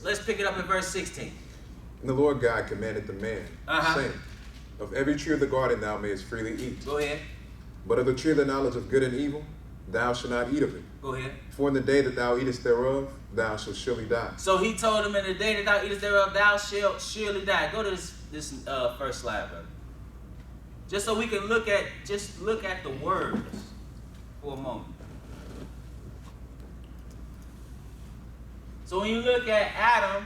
let's pick it up in verse 16. And the Lord God commanded the man, saying, of every tree of the garden thou mayest freely eat. Go ahead. But of the tree of the knowledge of good and evil, thou shalt not eat of it. Go ahead. For in the day that thou eatest thereof, thou shalt surely die. So he told him, in the day that thou eatest thereof, thou shalt surely die. Go to this first slide, brother. Just so we can look at the words for a moment. So when you look at Adam,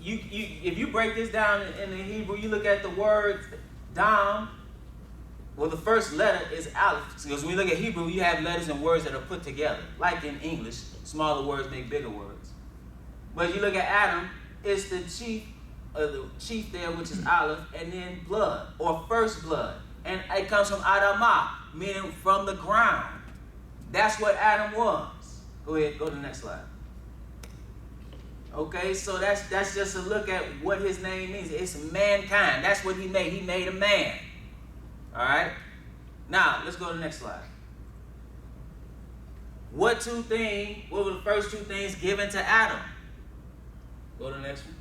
if you break this down in the Hebrew, you look at the word Dam. Well, the first letter is Aleph. Because when you look at Hebrew, you have letters and words that are put together. Like in English, smaller words make bigger words. But if you look at Adam, it's the chief there, which is Aleph, and then blood, or first blood. And it comes from Adamah, meaning from the ground. That's what Adam was. Go ahead, go to the next slide. Okay, so that's just a look at what his name means. It's mankind. That's what he made. He made a man. All right? Now, let's go to the next slide. What were the first two things given to Adam? Go to the next one.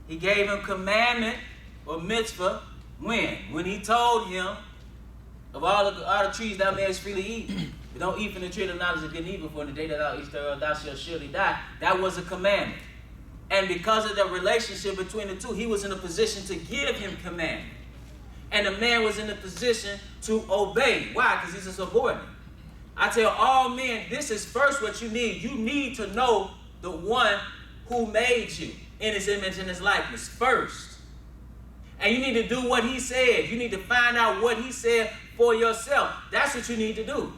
He gave him commandment or mitzvah. When? When he told him, of all the trees thou mayest freely eat, but don't eat from the tree of the knowledge of good and evil, for in the day that thou eatest thereof, thou shalt surely die. That was a commandment. And because of the relationship between the two, he was in a position to give him commandment. And the man was in a position to obey. Why? Because he's a subordinate. I tell all men, this is first what you need. You need to know the one who made you in his image and his likeness first. And you need to do what he said. You need to find out what he said for yourself. That's what you need to do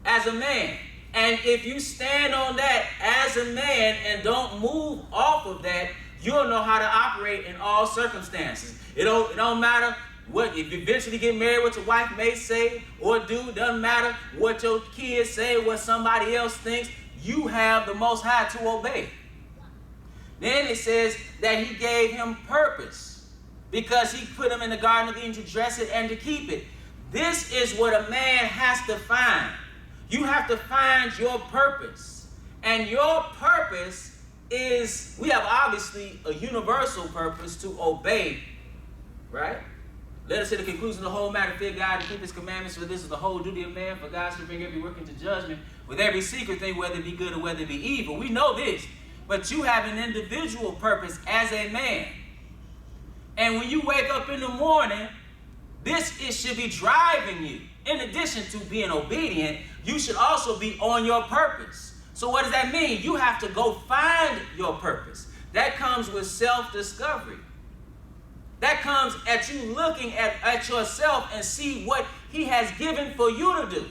as a man. And if you stand on that as a man and don't move off of that, you'll know how to operate in all circumstances. It don't matter what, if you eventually get married, what your wife may say or do. Doesn't matter what your kids say, what somebody else thinks. You have the Most High to obey. Then it says that he gave him purpose because he put him in the Garden of Eden to dress it and to keep it. This is what a man has to find. You have to find your purpose. And your purpose is, we have obviously a universal purpose to obey, right? Let us to the conclusion of the whole matter, fear God and keep his commandments, for this is the whole duty of man, for God should bring every work into judgment with every secret thing, whether it be good or whether it be evil. We know this, but you have an individual purpose as a man. And when you wake up in the morning, it should be driving you. In addition to being obedient, you should also be on your purpose. So what does that mean? You have to go find your purpose. That comes with self-discovery. That comes at you looking at yourself and see what he has given for you to do.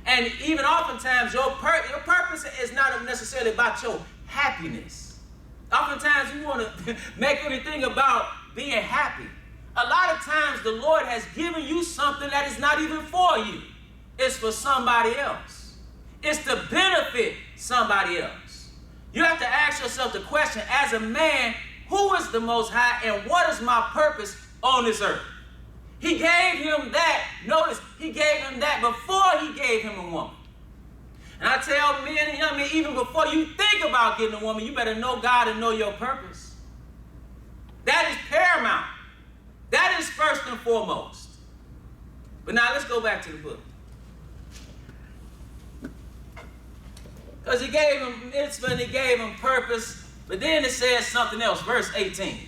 And even oftentimes, your purpose is not necessarily about your happiness. Oftentimes, you want to make everything about being happy. A lot of times, the Lord has given you something that is not even for you. It's for somebody else. It's to benefit somebody else. You have to ask yourself the question, as a man, who is the Most High and what is my purpose on this earth? He gave him that. Notice, he gave him that before he gave him a woman. And I tell men and young men, even before you think about getting a woman, you better know God and know your purpose. That is paramount. That is first and foremost. But now let's go back to the book. Because he gave him mitzvah and he gave him purpose. But then it says something else. Verse 18. And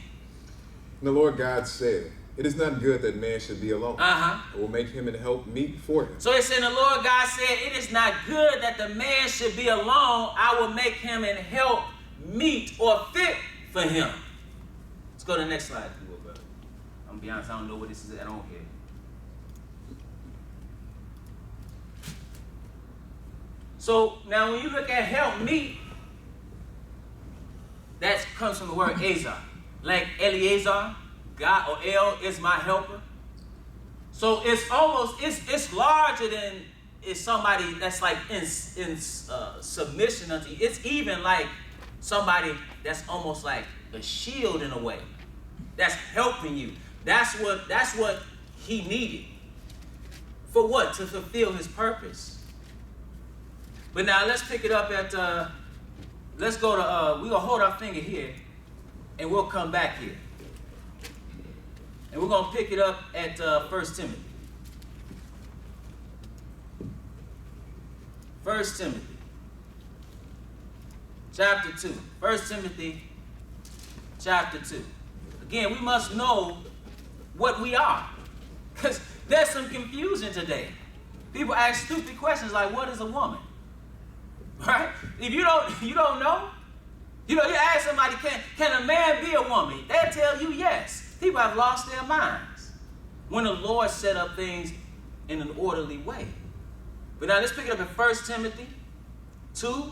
the Lord God said, it is not good that man should be alone. I will make him an help meet for him. So it said, the Lord God said, it is not good that the man should be alone. I will make him an help meet or fit for him. Let's go to the next slide. I'm be honest, I don't know what this is at all here. So now when you look at help meet, that comes from the word Ezar. Like Eliezer, God or El is my helper. So it's almost, it's larger than it's somebody that's like in submission unto you. It's even like somebody that's almost like a shield in a way. That's helping you. That's what he needed. For what? To fulfill his purpose. But now let's pick it up at let's go to, we're going to hold our finger here, and we'll come back here. And we're going to pick it up at 1 Timothy. 1 Timothy. Chapter 2. 1 Timothy chapter 2. Again, we must know what we are. Because there's some confusion today. People ask stupid questions like, what is a woman? Right? If you don't know, you ask somebody, can a man be a woman? They'll tell you yes. People have lost their minds when the Lord set up things in an orderly way. But now let's pick it up in 1 Timothy 2.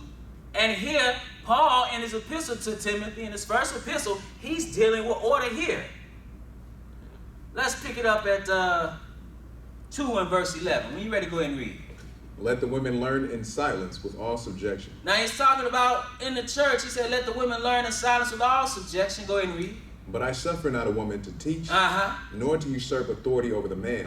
And here, Paul, in his epistle to Timothy, in his first epistle, he's dealing with order here. Let's pick it up at 2 and verse 11. When you're ready, go ahead and read. Let the women learn in silence with all subjection. Now he's talking about in the church. He said, let the women learn in silence with all subjection. Go ahead and read. But I suffer not a woman to teach, nor to usurp authority over the man,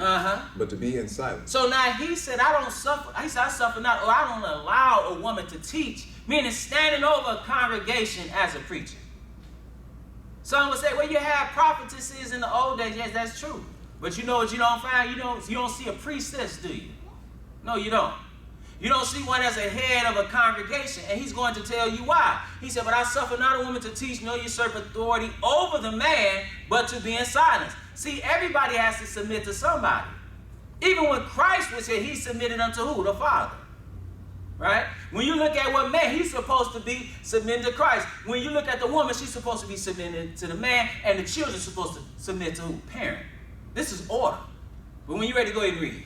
but to be in silence. So now he said, I don't suffer. He said, I suffer not, or I don't allow a woman to teach, meaning standing over a congregation as a preacher. Some would say, well, you had prophetesses in the old days. Yes, that's true. But you know what you don't find? You don't see a priestess, do you? No, you don't. You don't see one as a head of a congregation, and he's going to tell you why. He said, but I suffer not a woman to teach, nor usurp authority over the man, but to be in silence. See, everybody has to submit to somebody. Even when Christ was here, he submitted unto who? The Father. Right? When you look at what man, he's supposed to be submitting to Christ. When you look at the woman, she's supposed to be submitting to the man, and the children are supposed to submit to who? Parent. This is order. But when you're ready, go ahead and read.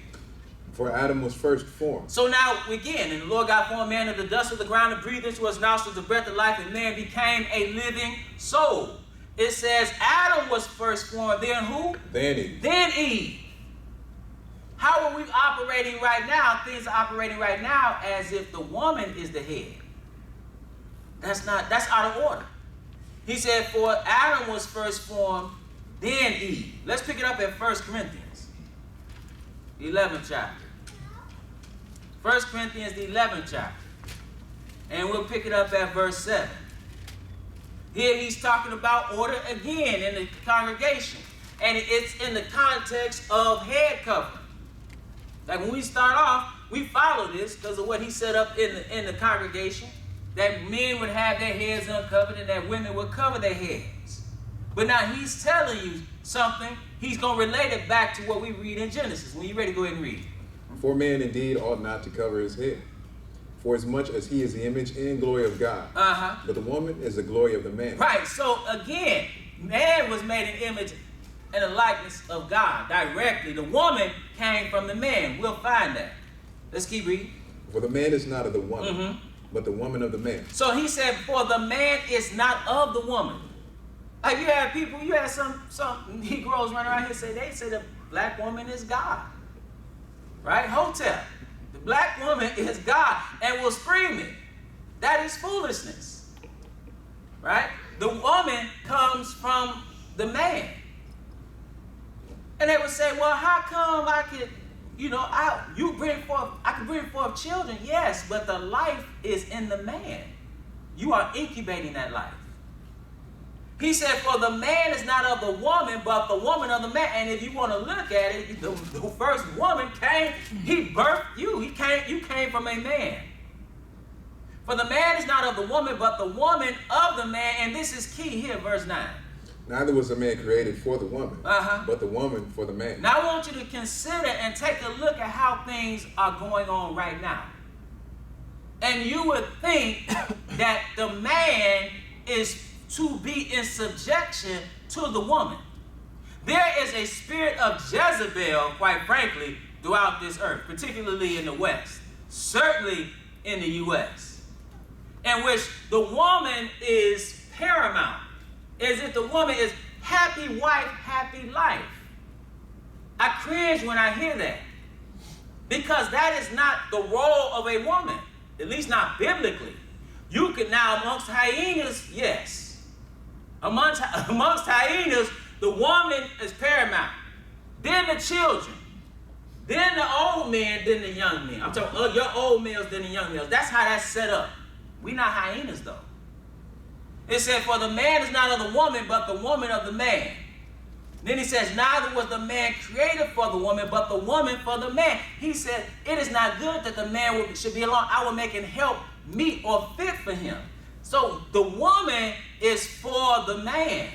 For Adam was first formed. So now, again, and the Lord God formed man of the dust of the ground and breathed into his nostrils the breath of life, and man became a living soul. It says Adam was first formed, then who? Then Eve. Then Eve. How are we operating right now? Things are operating right now as if the woman is the head. That's out of order. He said, for Adam was first formed, then Eve. Let's pick it up at 1 Corinthians, the 11th chapter. 1 Corinthians, the 11th chapter. And we'll pick it up at verse 7. Here he's talking about order again in the congregation. And it's in the context of head covering. Like when we start off, we follow this because of what he set up in the congregation. That men would have their heads uncovered and that women would cover their heads. But now he's telling you something. He's going to relate it back to what we read in Genesis. When you're ready, go ahead and read. For man indeed ought not to cover his head, for as much as he is the image and glory of God. But the woman is the glory of the man. Right. So again, man was made in image and the likeness of God directly. The woman came from the man. We'll find that. Let's keep reading. For the man is not of the woman, but the woman of the man. So he said, for the man is not of the woman. Like you had some Negroes running around here they say the black woman is God. Right? Hotep. The black woman is God and will scream it. That is foolishness. Right? The woman comes from the man. And they would say, well, how come I could, I can bring forth children? Yes, but the life is in the man. You are incubating that life. He said, for the man is not of the woman, but the woman of the man. And if you want to look at it, the first woman came, he birthed you. You came from a man. For the man is not of the woman, but the woman of the man. And this is key here, verse 9. Neither was the man created for the woman, but the woman for the man. Now I want you to consider and take a look at how things are going on right now. And you would think that the man is to be in subjection to the woman. There is a spirit of Jezebel, quite frankly, throughout this earth, particularly in the West, certainly in the U.S., in which the woman is paramount, as if the woman is happy wife, happy life. I cringe when I hear that, because that is not the role of a woman, at least not biblically. You can now, amongst hyenas, yes. Amongst hyenas, the woman is paramount. Then the children. Then the old men, then the young men. I'm talking your old males, then the young males. That's how that's set up. We're not hyenas, though. It said, for the man is not of the woman, but the woman of the man. Then he says, neither was the man created for the woman, but the woman for the man. He said, it is not good that the man should be alone. I will make him help meet or fit for him. So the woman is for the man.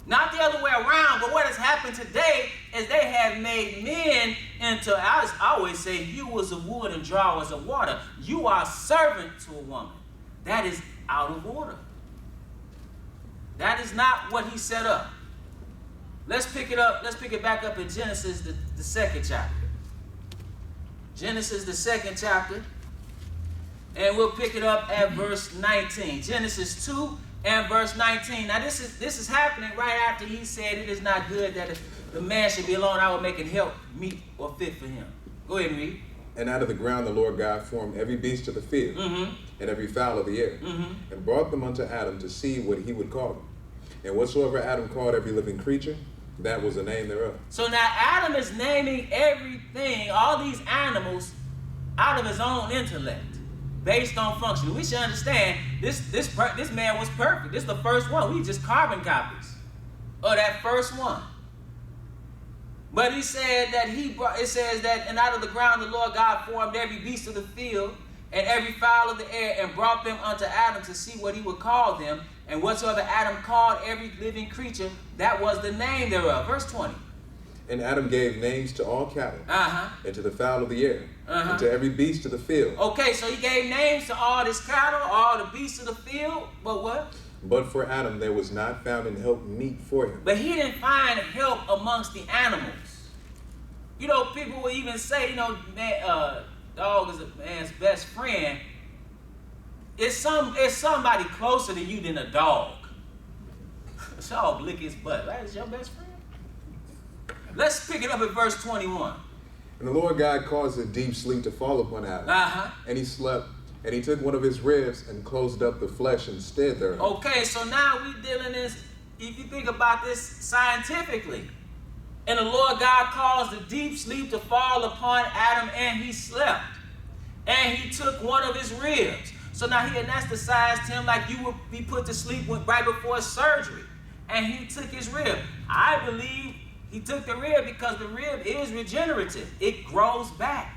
Not the other way around, but what has happened today is they have made men into, I always say, you was of wood and draw as of water. You are a servant to a woman. That is out of order. That is not what he set up. Let's pick it back up in Genesis, the second chapter. Genesis, the second chapter. And we'll pick it up at verse 19. Genesis 2 and verse 19. Now this is happening right after he said it is not good that the man should be alone. I will make it help meet or fit for him. Go ahead and read. And out of the ground the Lord God formed every beast of the field, and every fowl of the air, and brought them unto Adam to see what he would call them. And whatsoever Adam called every living creature, that was the name thereof. So now Adam is naming everything, all these animals, out of his own intellect, based on function. We should understand this man was perfect. This is the first one. We just carbon copies of that first one. But he said that it says that, and out of the ground the Lord God formed every beast of the field and every fowl of the air, and brought them unto Adam to see what he would call them. And whatsoever Adam called every living creature, that was the name thereof. Verse 20. And Adam gave names to all cattle, and to the fowl of the air, and to every beast of the field. Okay, so he gave names to all this cattle, all the beasts of the field, but what? But for Adam there was not found an help meet for him. But he didn't find help amongst the animals. You know, people will even say, you know, dog is a man's best friend. It's somebody closer to you than a dog. A dog lick his butt. Right? Is your best friend? Let's pick it up at verse 21. And the Lord God caused a deep sleep to fall upon Adam. And he slept, and he took one of his ribs and closed up the flesh instead thereof. Okay, so now we're dealing this, if you think about this scientifically. And the Lord God caused a deep sleep to fall upon Adam, and he slept. And he took one of his ribs. So now he anesthetized him like you would be put to sleep right before surgery. And he took his rib. I believe he took the rib because the rib is regenerative. It grows back.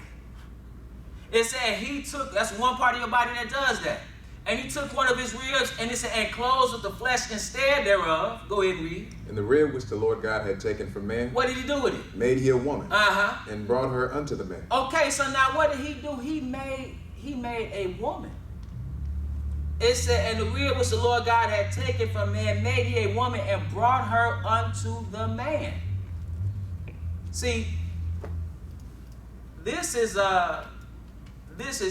It said that's one part of your body that does that. And he took one of his ribs, and it said, and closed with the flesh instead thereof. Go ahead and read. And the rib which the Lord God had taken from man, what did he do with it? Made he a woman, and brought her unto the man. Okay, so now what did he do? He made a woman. It said, and the rib which the Lord God had taken from man, made he a woman, and brought her unto the man. See, this is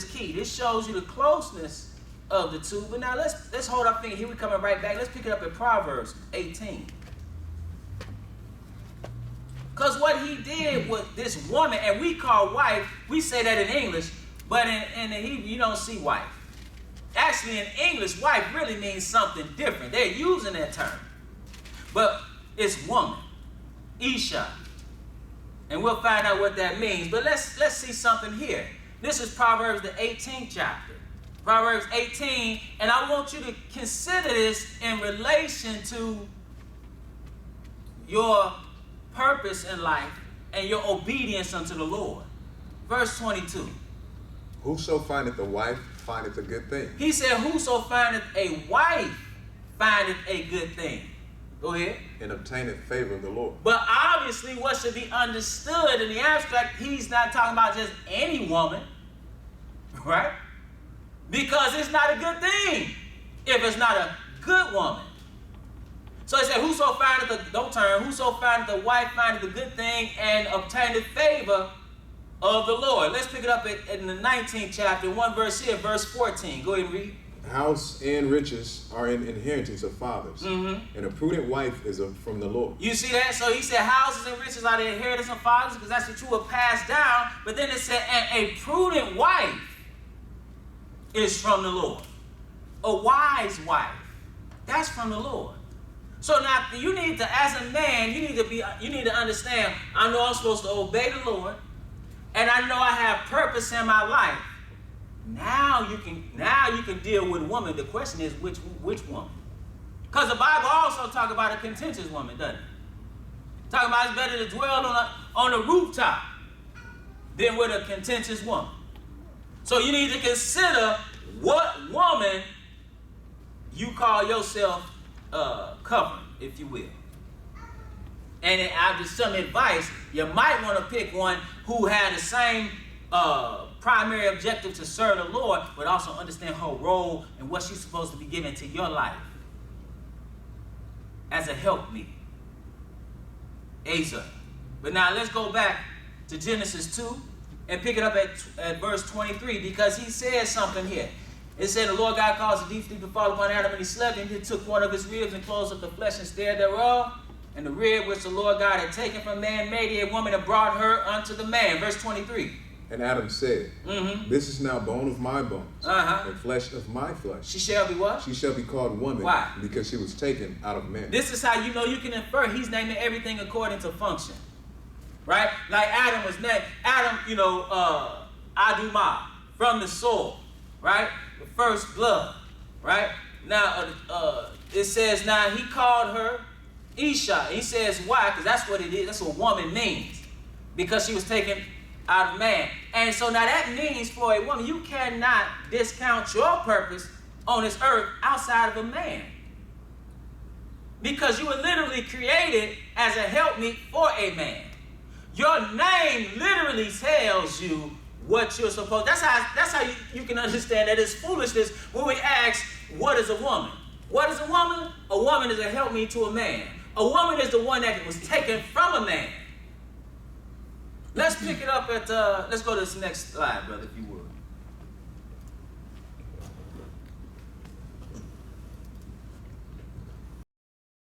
key. This shows you the closeness of the two. But now let's hold our finger. Here we're coming right back. Let's pick it up in Proverbs 18. Because what he did with this woman, and we call wife, we say that in English, but in the Hebrew you don't see wife. Actually, in English, wife really means something different. They're using that term. But it's woman, Isha. And we'll find out what that means. But let's see something here. This is Proverbs, the 18th chapter. Proverbs 18, and I want you to consider this in relation to your purpose in life and your obedience unto the Lord. Verse 22. Whoso findeth a wife findeth a good thing. He said, whoso findeth a wife findeth a good thing. Go ahead. And obtaineth favor of the Lord. But obviously what should be understood in the abstract, he's not talking about just any woman, right? Because it's not a good thing if it's not a good woman. So he said, whoso findeth a wife findeth a good thing and obtaineth favor of the Lord. Let's pick it up in the 19th chapter, one verse here, verse 14. Go ahead and read. House and riches are an inheritance of fathers, and a prudent wife is from the Lord. You see that? So he said houses and riches are the inheritance of fathers, because that's what you will pass down. But then it said, and a prudent wife is from the Lord. A wise wife, that's from the Lord. So now you need to, as a man, you need to understand, I know I'm supposed to obey the Lord, and I know I have purpose in my life. Now you can deal with woman. The question is which woman? Because the Bible also talk about a contentious woman, doesn't it? Talking about it's better to dwell on a rooftop than with a contentious woman. So you need to consider what woman you call yourself covering, if you will. And after some advice, you might want to pick one who had the same primary objective to serve the Lord, but also understand her role and what she's supposed to be given to your life as a helpmeet. Asa. But now let's go back to Genesis 2 and pick it up at verse 23, because he says something here. It said, the Lord God caused a deep sleep to fall upon Adam, and he slept, and he took one of his ribs and closed up the flesh and stared thereof. And the rib which the Lord God had taken from man made he a woman and brought her unto the man. Verse 23. And Adam said, this is now bone of my bones, and flesh of my flesh. She shall be what? She shall be called woman. Why? Because she was taken out of man. This is how you know you can infer he's naming everything according to function. Right? Like Adam was named. Adam, Adumah, from the soil. Right? The first blood. Right? Now, it says, now he called her Isha. He says why? Because that's what it is. That's what woman means. Because she was taken out of man. And so now that means for a woman, you cannot discount your purpose on this earth outside of a man. Because you were literally created as a helpmeet for a man. Your name literally tells you what you're supposed. That's how you can understand that it's foolishness when we ask, what is a woman? What is a woman? A woman is a helpmeet to a man. A woman is the one that was taken from a man. Let's pick it up at, let's go to this next slide, brother, if you would.